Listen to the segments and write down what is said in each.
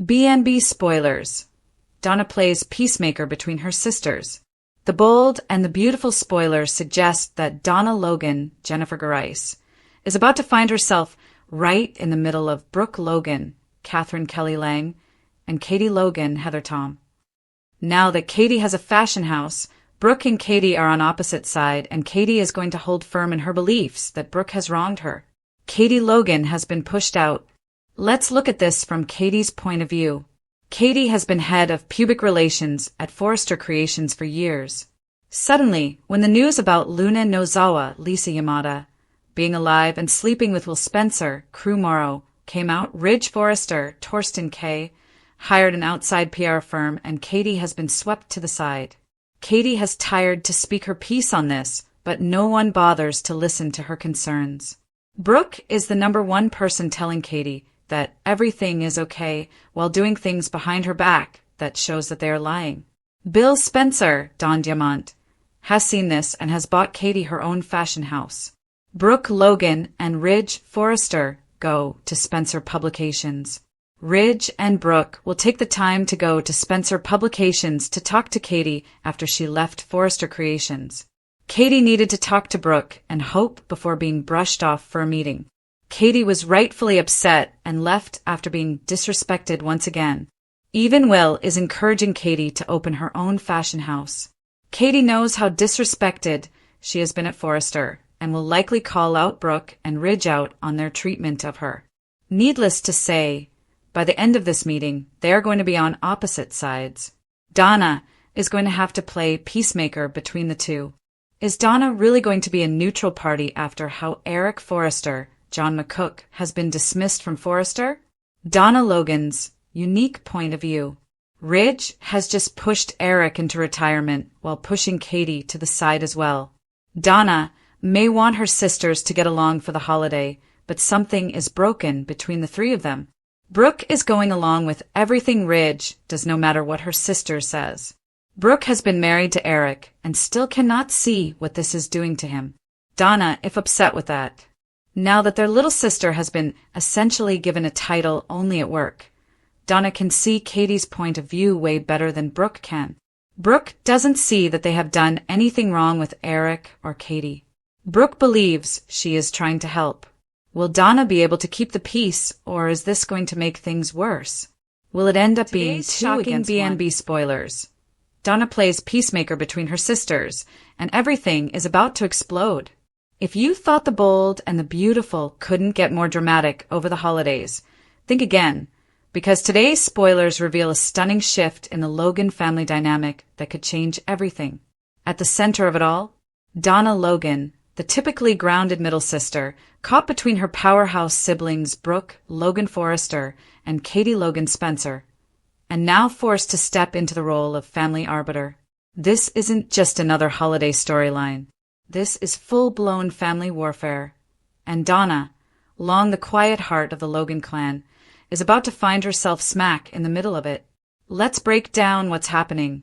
B&B spoilers. Donna plays Peacemaker between her sisters. The bold and the beautiful spoilers suggest that Donna Logan, Jennifer Garais, is about to find herself right in the middle of Brooke Logan, Catherine Kelly Lang, and Katie Logan, Heather Tom. Now that Katie has a fashion house, Brooke and Katie are on opposite sides, and Katie is going to hold firm in her beliefs that Brooke has wronged her. Katie Logan has been pushed out. Let's look at this from Katie's point of view. Katie has been head of pubic relations at Forrester Creations for years. Suddenly, when the news about Luna Nozawa, Lisa Yamada, being alive and sleeping with Will Spencer, Crew Morrow, came out, Ridge Forrester, Torsten K., hired an outside PR firm, and Katie has been swept to the side. Katie has tired to speak her piece on this, but no one bothers to listen to her concerns. Brooke is the number one person telling Katie that everything is okay while doing things behind her back that shows that they are lying. Bill Spencer, Don Diamant, has seen this and has bought Katie her own fashion house. Brooke Logan and Ridge Forrester go to Spencer Publications. Ridge and Brooke will take the time to go to Spencer Publications to talk to Katie after she left Forrester Creations. Katie needed to talk to Brooke and Hope before being brushed off for a meeting. Katie was rightfully upset and left after being disrespected once again. Even Will is encouraging Katie to open her own fashion house. Katie knows how disrespected she has been at Forrester and will likely call out Brooke and Ridge out on their treatment of her. Needless to say, by the end of this meeting, they are going to be on opposite sides. Donna is going to have to play peacemaker between the two. Is Donna really going to be a neutral party after how Eric Forrester, John McCook, has been dismissed from Forrester? Donna Logan's unique point of view. Ridge has just pushed Eric into retirement while pushing Katie to the side as well. Donna may want her sisters to get along for the holiday, but something is broken between the three of them. Brooke is going along with everything Ridge does, no matter what her sister says. Brooke has been married to Eric and still cannot see what this is doing to him. Donna is upset with that. Now that their little sister has been essentially given a title only at work, Donna can see Katie's point of view way better than Brooke can. Brooke doesn't see that they have done anything wrong with Eric or Katie. Brooke believes she is trying to help. Will Donna be able to keep the peace, or is this going to make things worse? Will it end up being two shocking B&B spoilers? Donna plays peacemaker between her sisters, and everything is about to explode. If you thought the bold and the beautiful couldn't get more dramatic over the holidays, think again, because today's spoilers reveal a stunning shift in the Logan family dynamic that could change everything. At the center of it all, Donna Logan, the typically grounded middle sister, caught between her powerhouse siblings Brooke Logan Forrester and Katie Logan Spencer, and now forced to step into the role of family arbiter. This isn't just another holiday storyline. This is full-blown family warfare. And Donna, long the quiet heart of the Logan clan, is about to find herself smack in the middle of it. Let's break down what's happening,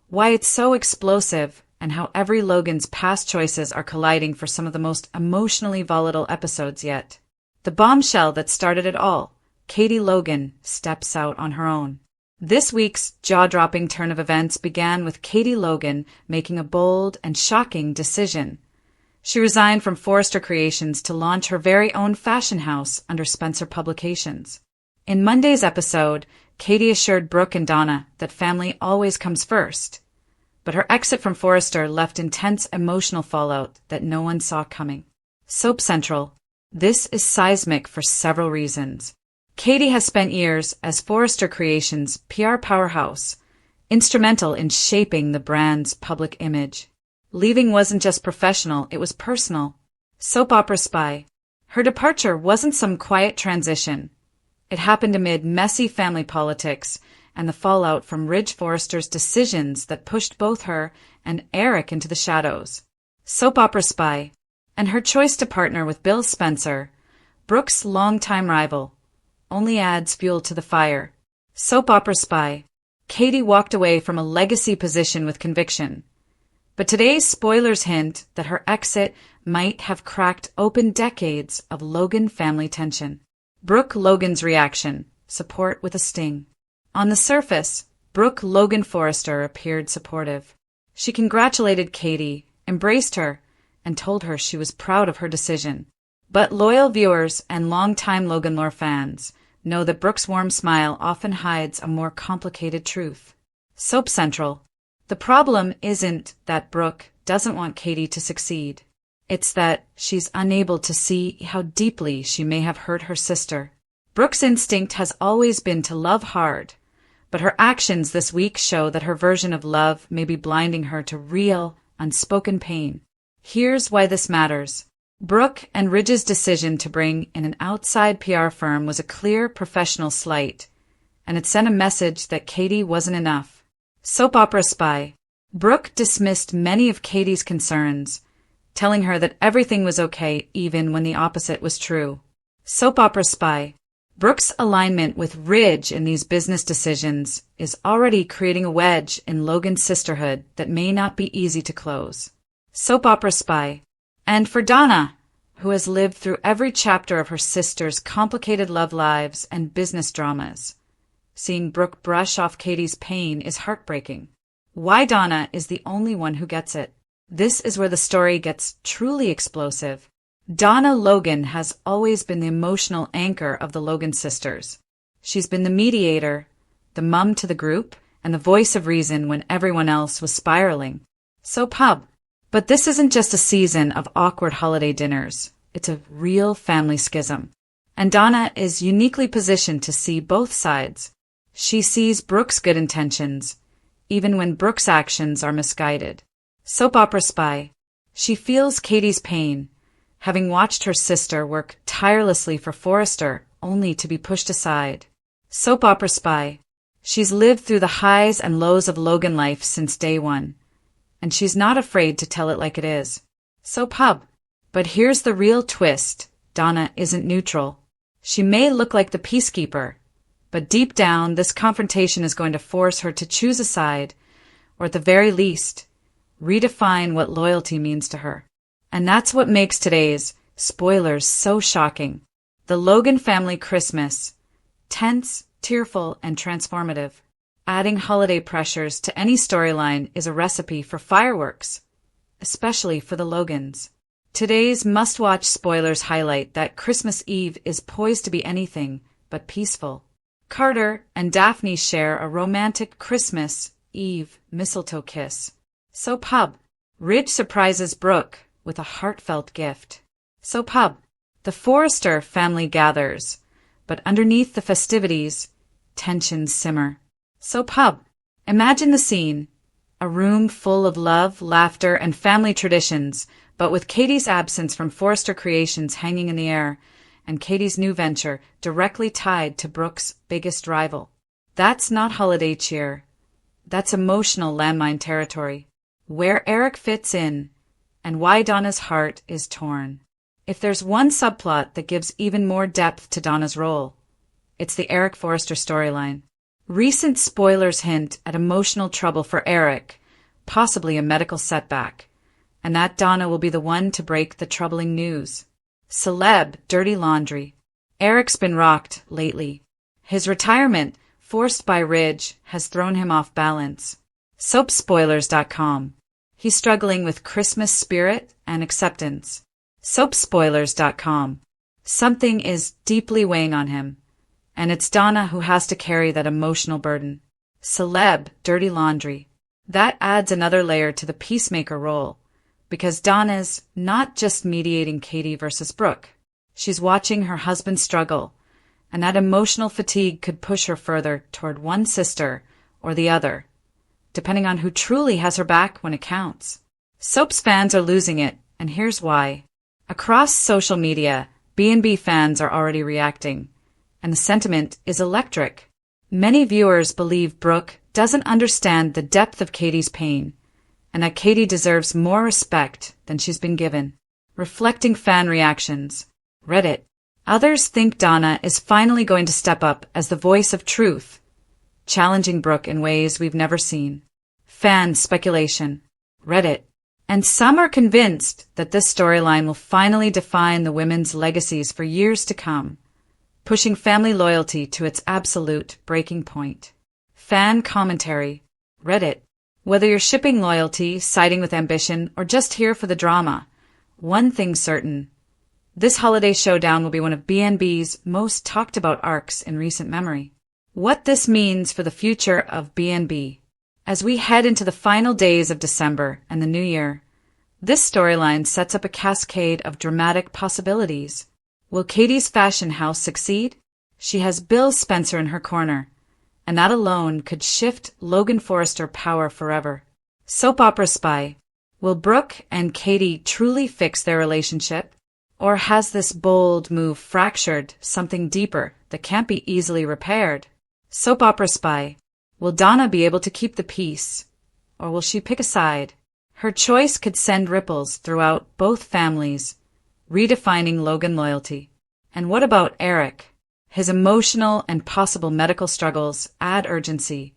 why it's so explosive, and how every Logan's past choices are colliding for some of the most emotionally volatile episodes yet. The bombshell that started it all, Katie Logan, steps out on her own. This week's jaw-dropping turn of events began with Katie Logan making a bold and shocking decision. She resigned from Forrester Creations to launch her very own fashion house under Spencer Publications. In Monday's episode, Katie assured Brooke and Donna that family always comes first. But her exit from Forrester left intense emotional fallout that no one saw coming. Soap Central. This is seismic for several reasons. Katie has spent years as Forrester Creations' PR powerhouse, instrumental in shaping the brand's public image. Leaving wasn't just professional, it was personal. Soap opera spy. Her departure wasn't some quiet transition. It happened amid messy family politics and the fallout from Ridge Forrester's decisions that pushed both her and Eric into the shadows. Soap opera spy. And her choice to partner with Bill Spencer, Brooke's longtime rival, only adds fuel to the fire. Soap opera spy. Katie walked away from a legacy position with conviction. But today's spoilers hint that her exit might have cracked open decades of Logan family tension. Brooke Logan's reaction. Support with a sting. On the surface, Brooke Logan Forrester appeared supportive. She congratulated Katie, embraced her, and told her she was proud of her decision. But loyal viewers and longtime Logan lore fans know that Brooke's warm smile often hides a more complicated truth. Soap Central. The problem isn't that Brooke doesn't want Katie to succeed. It's that she's unable to see how deeply she may have hurt her sister. Brooke's instinct has always been to love hard, but her actions this week show that her version of love may be blinding her to real, unspoken pain. Here's why this matters. Brooke and Ridge's decision to bring in an outside PR firm was a clear professional slight, and it sent a message that Katie wasn't enough. Soap opera spy. Brooke dismissed many of Katie's concerns, telling her that everything was okay even when the opposite was true. Soap opera spy. Brooke's alignment with Ridge in these business decisions is already creating a wedge in Logan's sisterhood that may not be easy to close. Soap opera spy. And for Donna, who has lived through every chapter of her sister's complicated love lives and business dramas, seeing Brooke brush off Katie's pain is heartbreaking. Why Donna is the only one who gets it. This is where the story gets truly explosive. Donna Logan has always been the emotional anchor of the Logan sisters. She's been the mediator, the mum to the group, and the voice of reason when everyone else was spiraling. So pub. But this isn't just a season of awkward holiday dinners. It's a real family schism. And Donna is uniquely positioned to see both sides. She sees Brooke's good intentions, even when Brooke's actions are misguided. Soap opera spy. She feels Katie's pain, having watched her sister work tirelessly for Forrester only to be pushed aside. Soap opera spy. She's lived through the highs and lows of Logan life since day one, and she's not afraid to tell it like it is. Soap hub. But here's the real twist. Donna isn't neutral. She may look like the peacekeeper, but deep down this confrontation is going to force her to choose a side, or at the very least, redefine what loyalty means to her. And that's what makes today's spoilers so shocking. The Logan family Christmas. Tense, tearful, and transformative. Adding holiday pressures to any storyline is a recipe for fireworks, especially for the Logans. Today's must-watch spoilers highlight that Christmas Eve is poised to be anything but peaceful. Carter and Daphne share a romantic Christmas Eve mistletoe kiss. Soap hub. Ridge surprises Brooke with a heartfelt gift. Soap hub. The Forrester family gathers, but underneath the festivities, tensions simmer. Soap hub. Imagine the scene. A room full of love, laughter, and family traditions, but with Katie's absence from Forrester Creations hanging in the air, and Katie's new venture directly tied to Brooke's biggest rival. That's not holiday cheer. That's emotional landmine territory. Where Eric fits in, and why Donna's heart is torn. If there's one subplot that gives even more depth to Donna's role, it's the Eric Forrester storyline. Recent spoilers hint at emotional trouble for Eric, possibly a medical setback, and that Donna will be the one to break the troubling news. Celeb dirty laundry. Eric's been rocked lately. His retirement, forced by Ridge, has thrown him off balance. Soapspoilers.com. He's struggling with Christmas spirit and acceptance. Soapspoilers.com. Something is deeply weighing on him, and it's Donna who has to carry that emotional burden. Celeb dirty laundry. That adds another layer to the Peacemaker role, because Donna's not just mediating Katie versus Brooke. She's watching her husband struggle, and that emotional fatigue could push her further toward one sister or the other, depending on who truly has her back when it counts. Soaps fans are losing it, and here's why. Across social media, B&B fans are already reacting, and the sentiment is electric. Many viewers believe Brooke doesn't understand the depth of Katie's pain, and that Katie deserves more respect than she's been given. Reflecting fan reactions. Reddit. Others think Donna is finally going to step up as the voice of truth, challenging Brooke in ways we've never seen. Fan speculation. Reddit. And some are convinced that this storyline will finally define the women's legacies for years to come, pushing family loyalty to its absolute breaking point. fan commentary, Reddit. Whether you're shipping loyalty, siding with ambition, or just here for the drama, one thing's certain. This holiday showdown will be one of BNB's most talked about arcs in recent memory. What this means for the future of BNB. As we head into the final days of December and the new year, this storyline sets up a cascade of dramatic possibilities. Will Katie's fashion house succeed? She has Bill Spencer in her corner, and that alone could shift Logan Forrester power forever. Soap opera spy. Will Brooke and Katie truly fix their relationship? Or has this bold move fractured something deeper that can't be easily repaired? Soap opera spy. Will Donna be able to keep the peace? Or will she pick a side? Her choice could send ripples throughout both families, redefining Logan loyalty. And what about Eric? His emotional and possible medical struggles add urgency,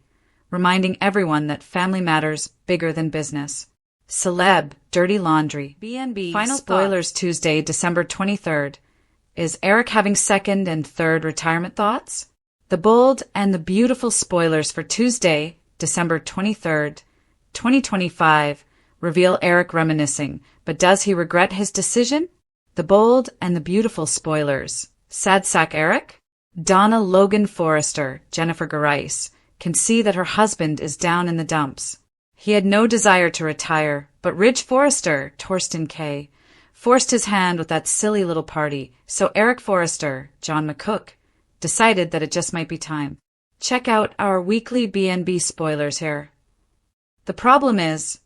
reminding everyone that family matters bigger than business. Celeb, dirty laundry. BNB final spoilers thoughts. Tuesday, December 23rd. Is Eric having second and third retirement thoughts? The bold and the beautiful spoilers for Tuesday, December 23rd, 2025, reveal Eric reminiscing, but does he regret his decision? The bold and the beautiful spoilers. Sad sack Eric? Donna Logan Forrester, Jennifer Garais, can see that her husband is down in the dumps. He had no desire to retire, but Ridge Forrester, Torsten K., forced his hand with that silly little party, so Eric Forrester, John McCook, decided that it just might be time. Check out our weekly BNB spoilers here. The problem is,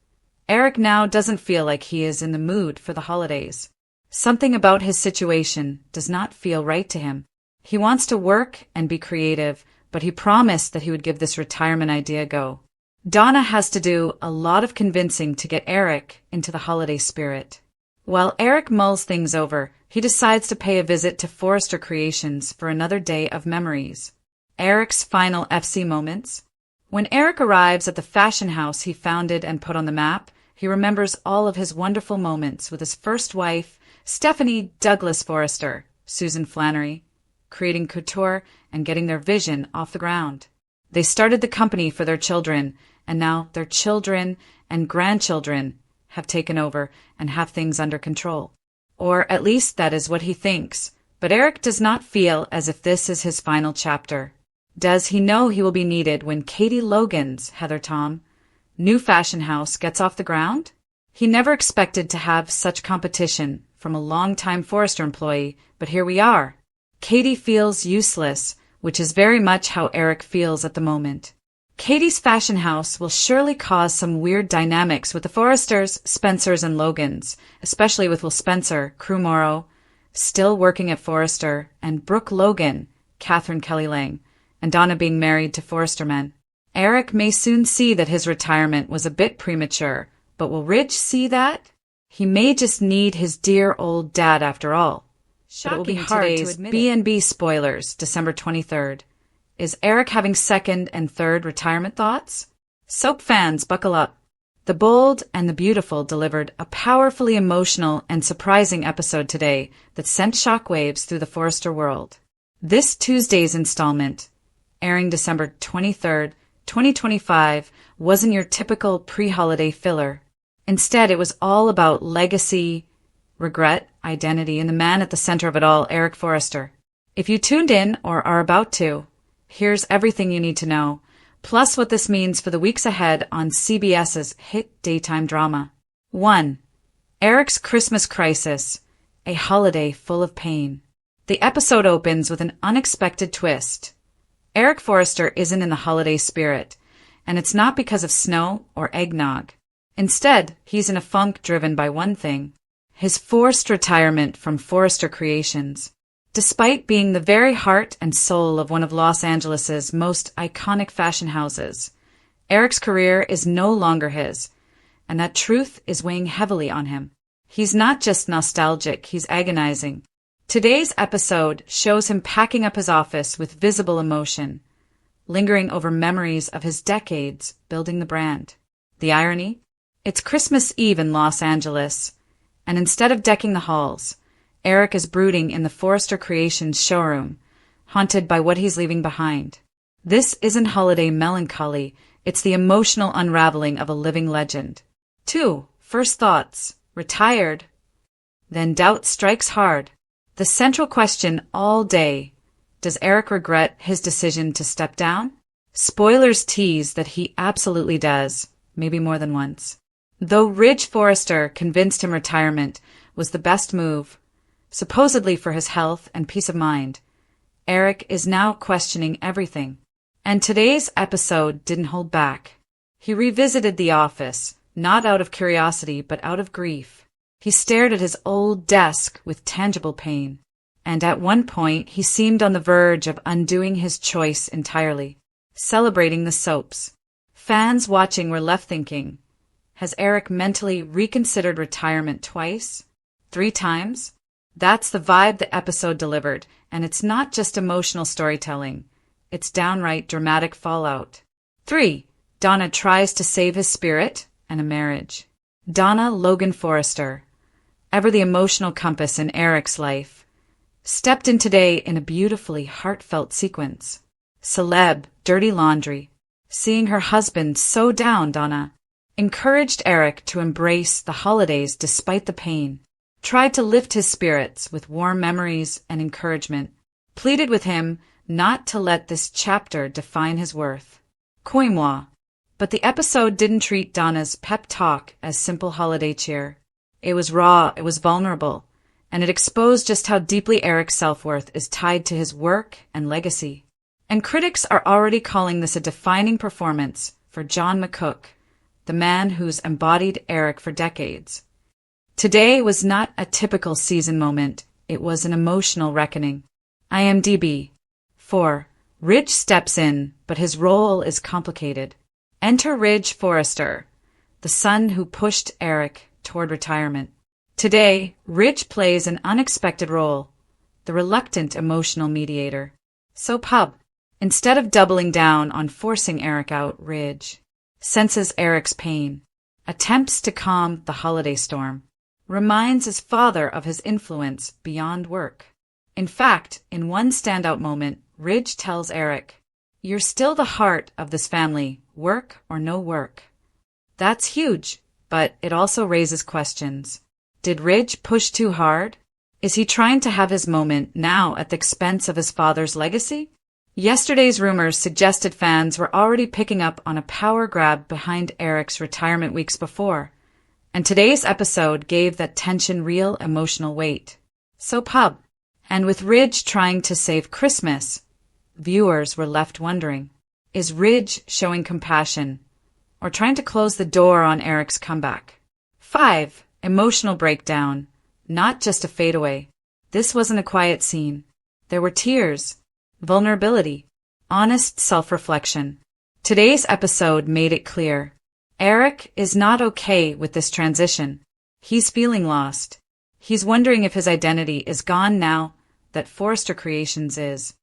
Eric now doesn't feel like he is in the mood for the holidays. Something about his situation does not feel right to him. He wants to work and be creative, but he promised that he would give this retirement idea a go. Donna has to do a lot of convincing to get Eric into the holiday spirit. While Eric mulls things over, he decides to pay a visit to Forrester Creations for another day of memories. Eric's final FC moments. When Eric arrives at the fashion house he founded and put on the map, he remembers all of his wonderful moments with his first wife, Stephanie Douglas Forrester, Susan Flannery, creating couture and getting their vision off the ground. They started the company for their children, and now their children and grandchildren have taken over and have things under control. Or at least that is what he thinks. But Eric does not feel as if this is his final chapter. Does he know he will be needed when Katie Logan's, Heather Tom, new fashion house gets off the ground? He never expected to have such competition from a longtime Forrester employee, but here we are. Katie feels useless, which is very much how Eric feels at the moment. Katie's fashion house will surely cause some weird dynamics with the Forresters, Spencers, and Logans, especially with Will Spencer, Crew Morrow, still working at Forrester, and Brooke Logan, Catherine Kelly Lang, and Donna being married to Forrester men. Eric may soon see that his retirement was a bit premature, but will Ridge see that? He may just need his dear old dad after all. But it will be hard to admit BNB spoilers, December 23rd. Is Eric having second and third retirement thoughts? Soap fans, buckle up. The Bold and the Beautiful delivered a powerfully emotional and surprising episode today that sent shockwaves through the Forrester world. This Tuesday's installment, airing December 23rd, 2025, wasn't your typical pre-holiday filler. Instead, it was all about legacy, regret, identity, and the man at the center of it all, Eric Forrester. If you tuned in or are about to, here's everything you need to know, plus what this means for the weeks ahead on CBS's hit daytime drama. 1. Eric's Christmas Crisis, a holiday full of pain. The episode opens with an unexpected twist. Eric Forrester isn't in the holiday spirit, and it's not because of snow or eggnog. Instead, he's in a funk driven by one thing: his forced retirement from Forrester Creations. Despite being the very heart and soul of one of Los Angeles's most iconic fashion houses, Eric's career is no longer his, and that truth is weighing heavily on him. He's not just nostalgic, he's agonizing. Today's episode shows him packing up his office with visible emotion, lingering over memories of his decades building the brand. The irony? It's Christmas Eve in Los Angeles, and instead of decking the halls, Eric is brooding in the Forrester Creations showroom, haunted by what he's leaving behind. This isn't holiday melancholy, it's the emotional unraveling of a living legend. 2. First thoughts. Retired. Then doubt strikes hard. The central question all day: does Eric regret his decision to step down? Spoilers tease that he absolutely does, maybe more than once. Though Ridge Forrester convinced him retirement was the best move, supposedly for his health and peace of mind, Eric is now questioning everything. And today's episode didn't hold back. He revisited the office, not out of curiosity but out of grief. He stared at his old desk with tangible pain, and at one point he seemed on the verge of undoing his choice entirely. Celebrating the soaps. Fans watching were left thinking, has Eric mentally reconsidered retirement twice? 3 times? That's the vibe the episode delivered, and it's not just emotional storytelling. It's downright dramatic fallout. 3. Donna tries to save his spirit and a marriage. Donna Logan Forrester, ever the emotional compass in Eric's life, stepped in today in a beautifully heartfelt sequence. Celeb, dirty laundry. Seeing her husband so down, Donna encouraged Eric to embrace the holidays despite the pain, tried to lift his spirits with warm memories and encouragement, pleaded with him not to let this chapter define his worth. Crois-moi. But the episode didn't treat Donna's pep talk as simple holiday cheer. It was raw, it was vulnerable, and it exposed just how deeply Eric's self-worth is tied to his work and legacy. And critics are already calling this a defining performance for John McCook, the man who's embodied Eric for decades. Today was not a typical season moment, it was an emotional reckoning. IMDb. 4. Ridge steps in, but his role is complicated. Enter Ridge Forrester, the son who pushed Eric toward retirement. Today, Ridge plays an unexpected role, the reluctant emotional mediator. So pub. Instead of doubling down on forcing Eric out, Ridge senses Eric's pain, attempts to calm the holiday storm, reminds his father of his influence beyond work. In fact, in one standout moment, Ridge tells Eric, "You're still the heart of this family, work or no work." That's huge, but it also raises questions. Did Ridge push too hard? Is he trying to have his moment now at the expense of his father's legacy? Yesterday's rumors suggested fans were already picking up on a power grab behind Eric's retirement weeks before, and today's episode gave that tension real emotional weight. So pub. And with Ridge trying to save Christmas, viewers were left wondering, is Ridge showing compassion or trying to close the door on Eric's comeback? 5. Emotional breakdown, not just a fadeaway. This wasn't a quiet scene. There were tears, vulnerability, honest self-reflection. Today's episode made it clear. Eric is not okay with this transition. He's feeling lost. He's wondering if his identity is gone now that Forrester Creations is.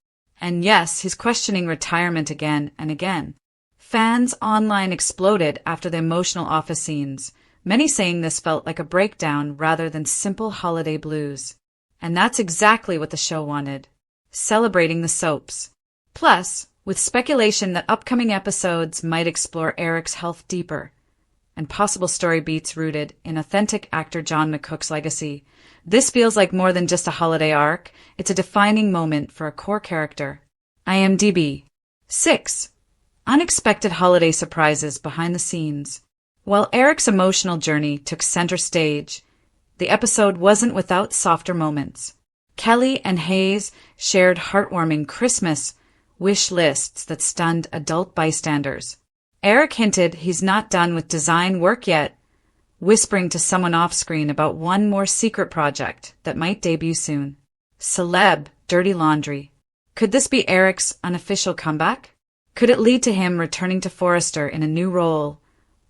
And yes, he's questioning retirement again and again. Fans online exploded after the emotional office scenes, many saying this felt like a breakdown rather than simple holiday blues. And that's exactly what the show wanted. Celebrating the soaps. Plus, with speculation that upcoming episodes might explore Eric's health deeper, and possible story beats rooted in authentic actor John McCook's legacy, this feels like more than just a holiday arc, it's a defining moment for a core character. IMDb. 6. Unexpected holiday surprises behind the scenes. While Eric's emotional journey took center stage, the episode wasn't without softer moments. Kelly and Hayes shared heartwarming Christmas wish lists that stunned adult bystanders. Eric hinted he's not done with design work yet, whispering to someone off-screen about one more secret project that might debut soon. Celeb, dirty laundry. Could this be Eric's unofficial comeback? Could it lead to him returning to Forrester in a new role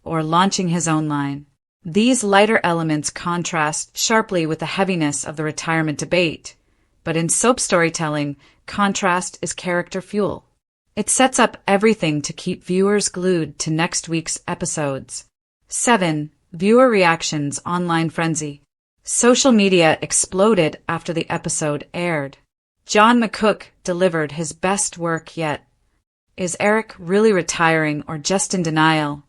or launching his own line? These lighter elements contrast sharply with the heaviness of the retirement debate, but in soap storytelling, contrast is character fuel. It sets up everything to keep viewers glued to next week's episodes. 7. Viewer reactions online frenzy. Social media exploded after the episode aired. John McCook delivered his best work yet. Is Eric really retiring or just in denial?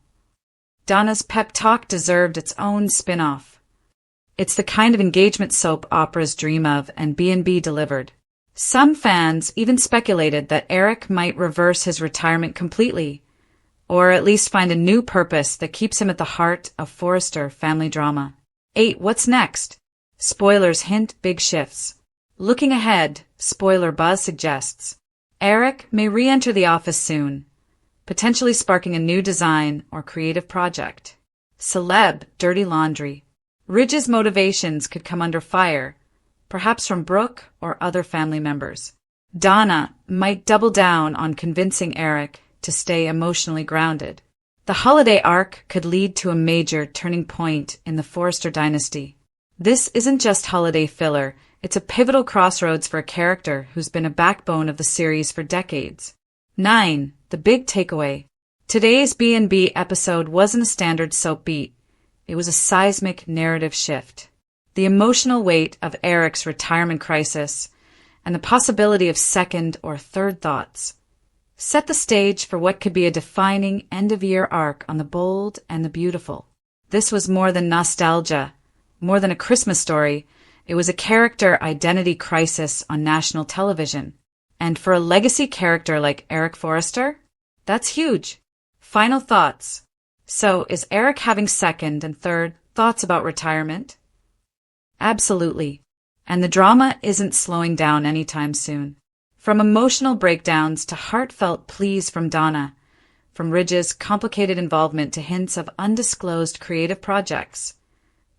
Donna's pep talk deserved its own spin-off. It's the kind of engagement soap operas dream of, and B&B delivered. Some fans even speculated that Eric might reverse his retirement completely, or at least find a new purpose that keeps him at the heart of Forrester family drama. 8. What's next? Spoilers hint big shifts. Looking ahead, spoiler buzz suggests Eric may re-enter the office soon, potentially sparking a new design or creative project. Celeb dirty laundry. Ridge's motivations could come under fire, perhaps from Brooke or other family members. Donna might double down on convincing Eric to stay emotionally grounded. The holiday arc could lead to a major turning point in the Forrester dynasty. This isn't just holiday filler, it's a pivotal crossroads for a character who's been a backbone of the series for decades. 9. The big takeaway. Today's B&B episode wasn't a standard soap beat. It was a seismic narrative shift. The emotional weight of Eric's retirement crisis and the possibility of second or third thoughts set the stage for what could be a defining end-of-year arc on The Bold and the Beautiful. This was more than nostalgia, more than a Christmas story. It was a character identity crisis on national television. And for a legacy character like Eric Forrester, that's huge. Final thoughts. So, is Eric having second and third thoughts about retirement? Absolutely. And the drama isn't slowing down anytime soon. From emotional breakdowns to heartfelt pleas from Donna, from Ridge's complicated involvement to hints of undisclosed creative projects.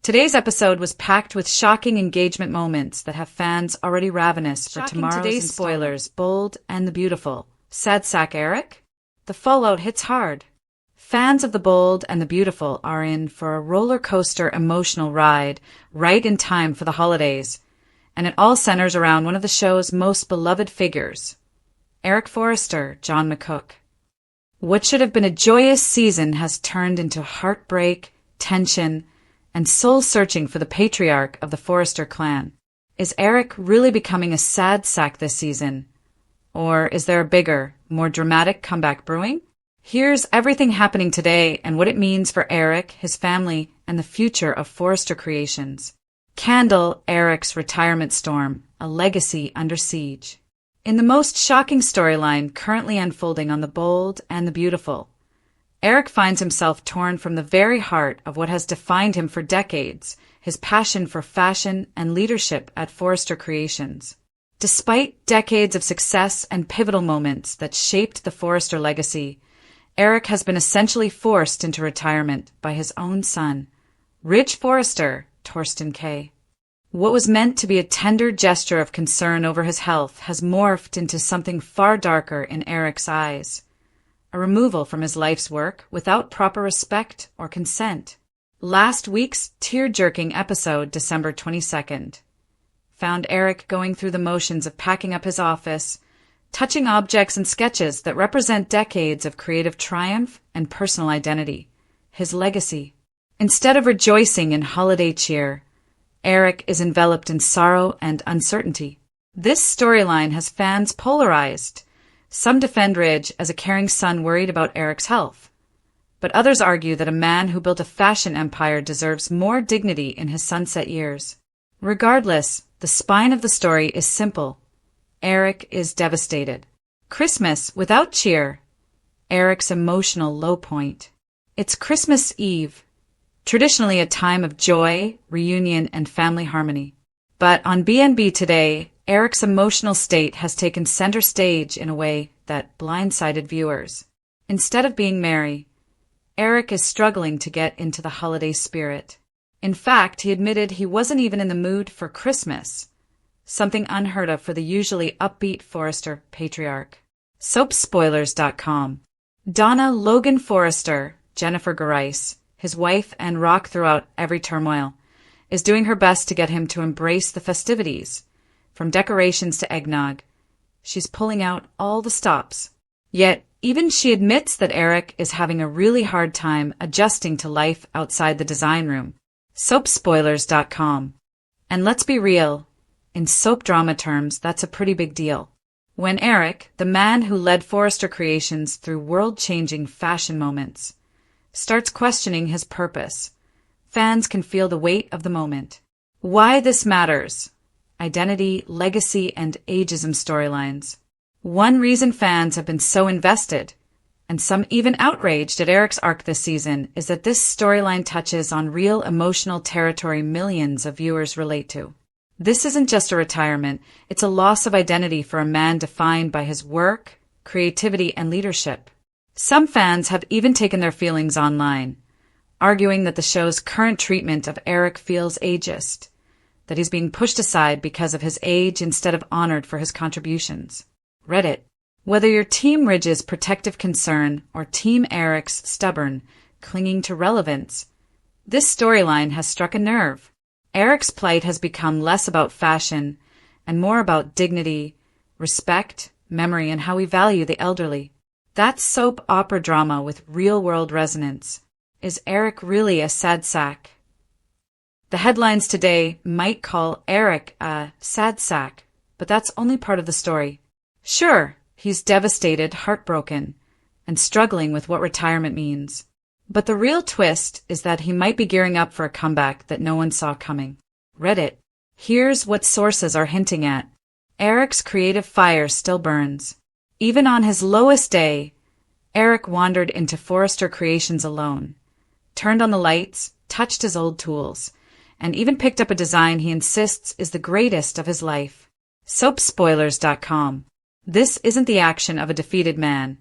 Today's episode was packed with shocking engagement moments that have fans already ravenous for today's spoilers. Bold and the Beautiful. Sad sack Eric? The fallout hits hard. Fans of The Bold and the Beautiful are in for a roller coaster emotional ride right in time for the holidays, and it all centers around one of the show's most beloved figures, Eric Forrester, John McCook. What should have been a joyous season has turned into heartbreak, tension, and soul-searching for the patriarch of the Forrester clan. Is Eric really becoming a sad sack this season? Or is there a bigger, more dramatic comeback brewing? Here's everything happening today and what it means for Eric, his family, and the future of Forrester Creations. Candle, Eric's retirement storm, a legacy under siege. In the most shocking storyline currently unfolding on The Bold and the Beautiful, Eric finds himself torn from the very heart of what has defined him for decades, his passion for fashion and leadership at Forrester Creations. Despite decades of success and pivotal moments that shaped the Forrester legacy, Eric has been essentially forced into retirement by his own son, Ridge Forrester, Torsten K. What was meant to be a tender gesture of concern over his health has morphed into something far darker in Eric's eyes. A removal from his life's work without proper respect or consent. Last week's tear-jerking episode, December 22nd, found Eric going through the motions of packing up his office, touching objects and sketches that represent decades of creative triumph and personal identity, his legacy. Instead of rejoicing in holiday cheer, Eric is enveloped in sorrow and uncertainty. This storyline has fans polarized. Some defend Ridge as a caring son worried about Eric's health, but others argue that a man who built a fashion empire deserves more dignity in his sunset years. Regardless, the spine of the story is simple. Eric is devastated. Christmas without cheer. Eric's emotional low point. It's Christmas Eve, traditionally a time of joy, reunion, and family harmony. But on B&B today, Eric's emotional state has taken center stage in a way that blindsided viewers. Instead of being merry, Eric is struggling to get into the holiday spirit. In fact, he admitted he wasn't even in the mood for Christmas, something unheard of for the usually upbeat Forrester patriarch. Soapspoilers.com. Donna Logan Forrester, Jennifer Garais, his wife and rock throughout every turmoil, is doing her best to get him to embrace the festivities. From decorations to eggnog, she's pulling out all the stops. Yet, even she admits that Eric is having a really hard time adjusting to life outside the design room. Soapspoilers.com. And let's be real, in soap drama terms, that's a pretty big deal. When Eric, the man who led Forrester Creations through world-changing fashion moments, starts questioning his purpose, fans can feel the weight of the moment. Why this matters: identity, legacy, and ageism storylines. One reason fans have been so invested, and some even outraged at Eric's arc this season, is that this storyline touches on real emotional territory millions of viewers relate to. This isn't just a retirement, it's a loss of identity for a man defined by his work, creativity, and leadership. Some fans have even taken their feelings online, arguing that the show's current treatment of Eric feels ageist, that he's being pushed aside because of his age instead of honored for his contributions. Reddit. Whether you're Team Ridge's protective concern or Team Eric's stubborn, clinging to relevance, this storyline has struck a nerve. Eric's plight has become less about fashion and more about dignity, respect, memory, and how we value the elderly. That soap opera drama with real-world resonance. Is Eric really a sad sack? The headlines today might call Eric a sad sack, but that's only part of the story. Sure, he's devastated, heartbroken, and struggling with what retirement means. But the real twist is that he might be gearing up for a comeback that no one saw coming. Reddit. Here's what sources are hinting at. Eric's creative fire still burns. Even on his lowest day, Eric wandered into Forrester Creations alone, turned on the lights, touched his old tools, and even picked up a design he insists is the greatest of his life. Soapspoilers.com. This isn't the action of a defeated man.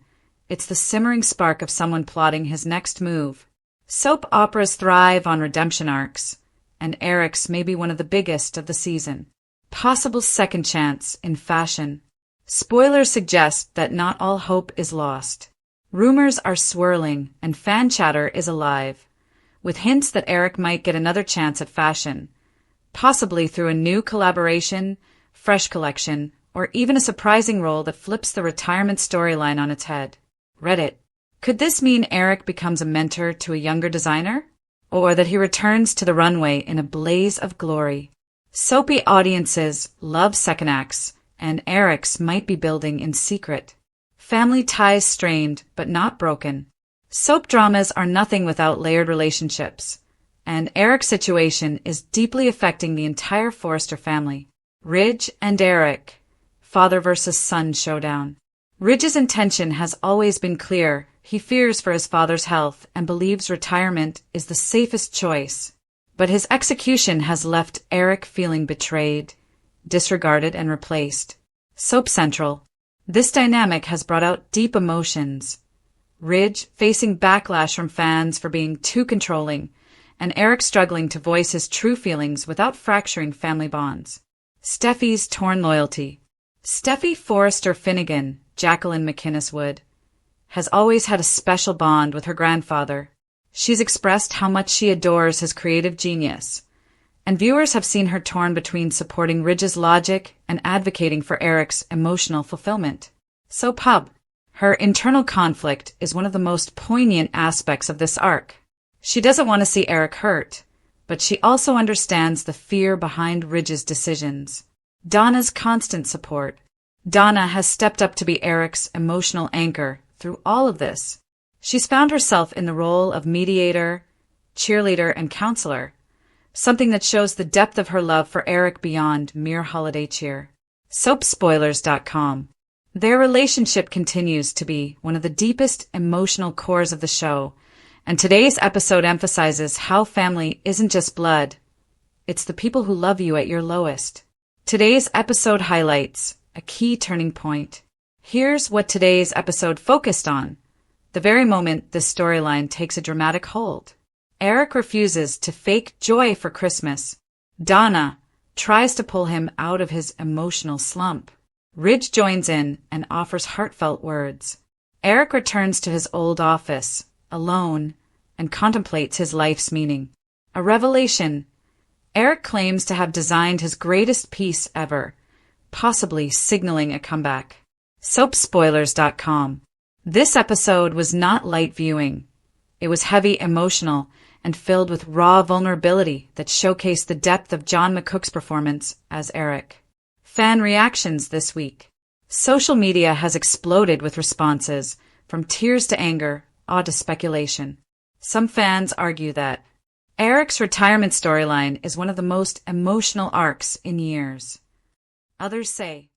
It's the simmering spark of someone plotting his next move. Soap operas thrive on redemption arcs, and Eric's may be one of the biggest of the season. Possible second chance in fashion. Spoilers suggest that not all hope is lost. Rumors are swirling, and fan chatter is alive, with hints that Eric might get another chance at fashion, possibly through a new collaboration, fresh collection, or even a surprising role that flips the retirement storyline on its head. Reddit. Could this mean Eric becomes a mentor to a younger designer? Or that he returns to the runway in a blaze of glory? Soapy audiences love second acts, and Eric's might be building in secret. Family ties strained, but not broken. Soap dramas are nothing without layered relationships, and Eric's situation is deeply affecting the entire Forrester family. Ridge and Eric. Father versus son showdown. Ridge's intention has always been clear. He fears for his father's health and believes retirement is the safest choice. But his execution has left Eric feeling betrayed, disregarded, and replaced. Soap Central. This dynamic has brought out deep emotions. Ridge facing backlash from fans for being too controlling, and Eric struggling to voice his true feelings without fracturing family bonds. Steffi's torn loyalty. Steffi Forrester Finnegan, Jacqueline McInnes Wood, has always had a special bond with her grandfather. She's expressed how much she adores his creative genius, and viewers have seen her torn between supporting Ridge's logic and advocating for Eric's emotional fulfillment. Soap Hub. Her internal conflict is one of the most poignant aspects of this arc. She doesn't want to see Eric hurt, but she also understands the fear behind Ridge's decisions. Donna's constant support. Donna has stepped up to be Eric's emotional anchor through all of this. She's found herself in the role of mediator, cheerleader, and counselor, something that shows the depth of her love for Eric beyond mere holiday cheer. Soapspoilers.com. Their relationship continues to be one of the deepest emotional cores of the show, and today's episode emphasizes how family isn't just blood, it's the people who love you at your lowest. Today's episode highlights a key turning point. Here's what today's episode focused on. The very moment this storyline takes a dramatic hold. Eric refuses to fake joy for Christmas. Donna tries to pull him out of his emotional slump. Ridge joins in and offers heartfelt words. Eric returns to his old office, alone, and contemplates his life's meaning. A revelation. Eric claims to have designed his greatest piece ever, possibly signaling a comeback. Soapspoilers.com. This episode was not light viewing. It was heavy, emotional, and filled with raw vulnerability that showcased the depth of John McCook's performance as Eric. Fan reactions this week. Social media has exploded with responses, from tears to anger, to speculation. Some fans argue that Eric's retirement storyline is one of the most emotional arcs in years. Others say